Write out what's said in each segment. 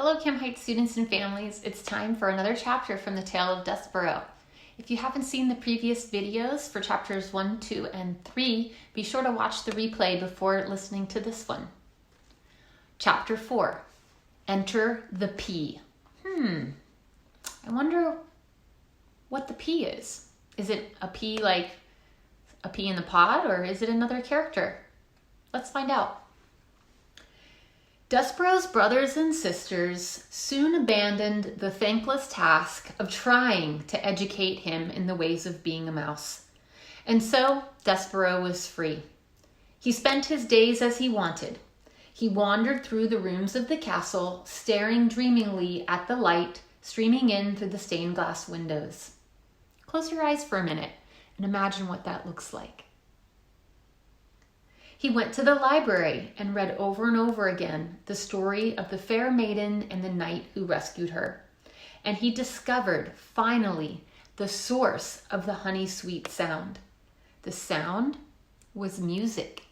Hello, Cam Heights students and families. It's time for another chapter from the Tale of Despereaux. If you haven't seen the previous videos for chapters 1, 2, and 3, be sure to watch the replay before listening to this one. Chapter 4, Enter the Pea. I wonder what the pea is. Is it a pea like a pea in the pod, or is it another character? Let's find out. Despereaux's brothers and sisters soon abandoned the thankless task of trying to educate him in the ways of being a mouse. And so Despereaux was free. He spent his days as he wanted. He wandered through the rooms of the castle, staring dreamingly at the light streaming in through the stained glass windows. Close your eyes for a minute and imagine what that looks like. He went to the library and read over and over again the story of the fair maiden and the knight who rescued her. And he discovered, finally, the source of the honey-sweet sound. The sound was music.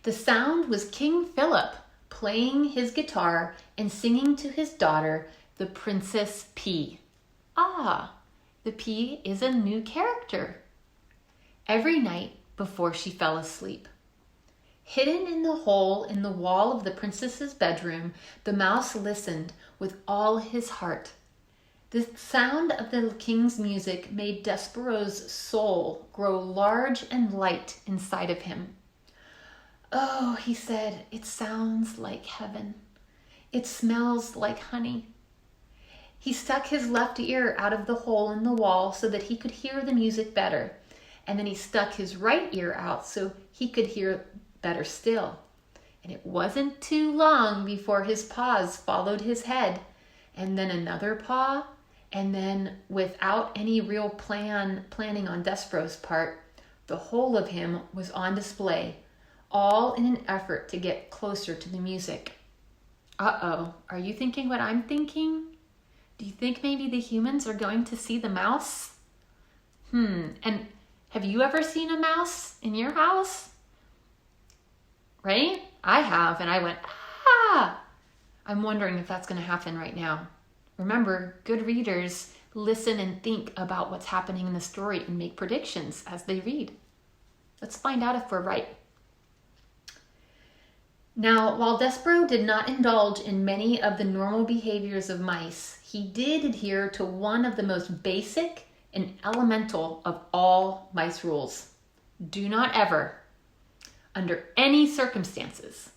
The sound was King Philip playing his guitar and singing to his daughter, the Princess Pea. Ah, the pea is a new character. Every night, before she fell asleep, hidden in the hole in the wall of the princess's bedroom, the mouse listened with all his heart. The sound of the king's music made Despereaux's soul grow large and light inside of him. Oh, he said, it sounds like heaven. It smells like honey. He stuck his left ear out of the hole in the wall so that he could hear the music better. And then he stuck his right ear out so he could hear better still. And it wasn't too long before his paws followed his head, and then another paw, and then without any real planning on Despereaux's part, the whole of him was on display, all in an effort to get closer to the music. Uh-oh, are you thinking what I'm thinking? Do you think maybe the humans are going to see the mouse? And have you ever seen a mouse in your house? Right? I have, and I went, ah! I'm wondering if that's going to happen right now. Remember, good readers listen and think about what's happening in the story and make predictions as they read. Let's find out if we're right. Now, while Despereaux did not indulge in many of the normal behaviors of mice, he did adhere to one of the most basic and elemental of all mice rules. Do not ever, under any circumstances,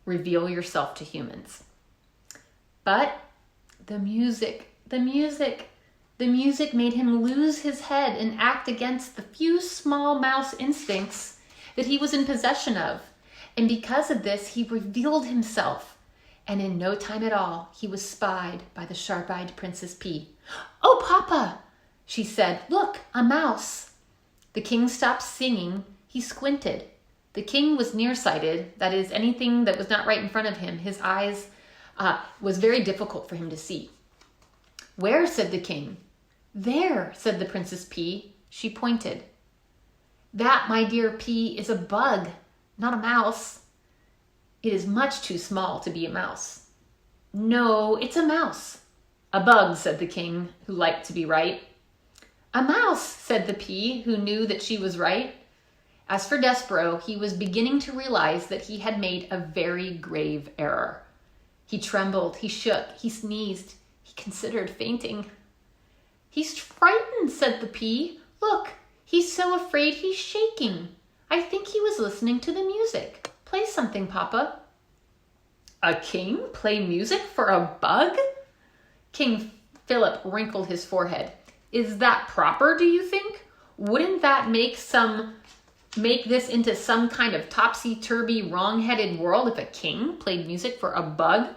reveal yourself to humans. But the music made him lose his head and act against the few small mouse instincts that he was in possession of. And because of this, he revealed himself. And in no time at all, he was spied by the sharp-eyed Princess Pea. "Oh, Papa!" she said, "Look, a mouse." The king stopped singing. He squinted. The king was nearsighted, that is, anything that was not right in front of him. His eyes was very difficult for him to see. "Where?" said the king. "There," said the Princess Pea. She pointed. "That, my dear Pea, is a bug, not a mouse. It is much too small to be a mouse." "No, it's a mouse." "A bug," said the king, who liked to be right. "A mouse," said the pea, who knew that she was right. As for Despereaux, he was beginning to realize that he had made a very grave error. He trembled, he shook, he sneezed, he considered fainting. "He's frightened," said the pea. "Look, he's so afraid he's shaking. I think he was listening to the music. Play something, Papa." "A king play music for a bug?" King Philip wrinkled his forehead. "Is that proper, do you think? Wouldn't that make this into some kind of topsy-turvy, wrong-headed world if a king played music for a bug?"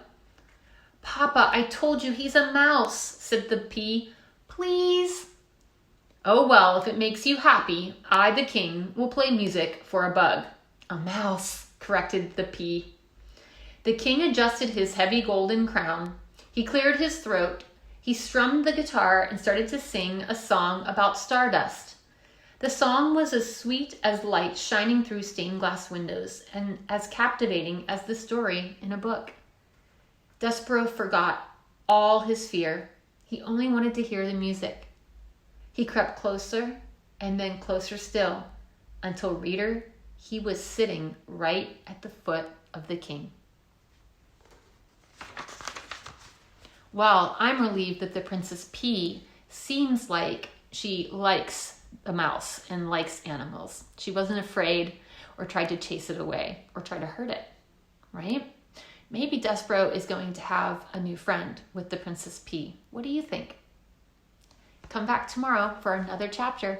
"Papa, I told you he's a mouse," said the pea. "Please." "Oh, well, if it makes you happy, I, the king, will play music for a bug." "A mouse," corrected the pea. The king adjusted his heavy golden crown. He cleared his throat. He strummed the guitar and started to sing a song about stardust. The song was as sweet as light shining through stained glass windows and as captivating as the story in a book. Despereaux forgot all his fear. He only wanted to hear the music. He crept closer and then closer still until, reader, he was sitting right at the foot of the king. Well, I'm relieved that the Princess P seems like she likes a mouse and likes animals. She wasn't afraid or tried to chase it away or try to hurt it, right? Maybe Despereaux is going to have a new friend with the Princess P. What do you think? Come back tomorrow for another chapter.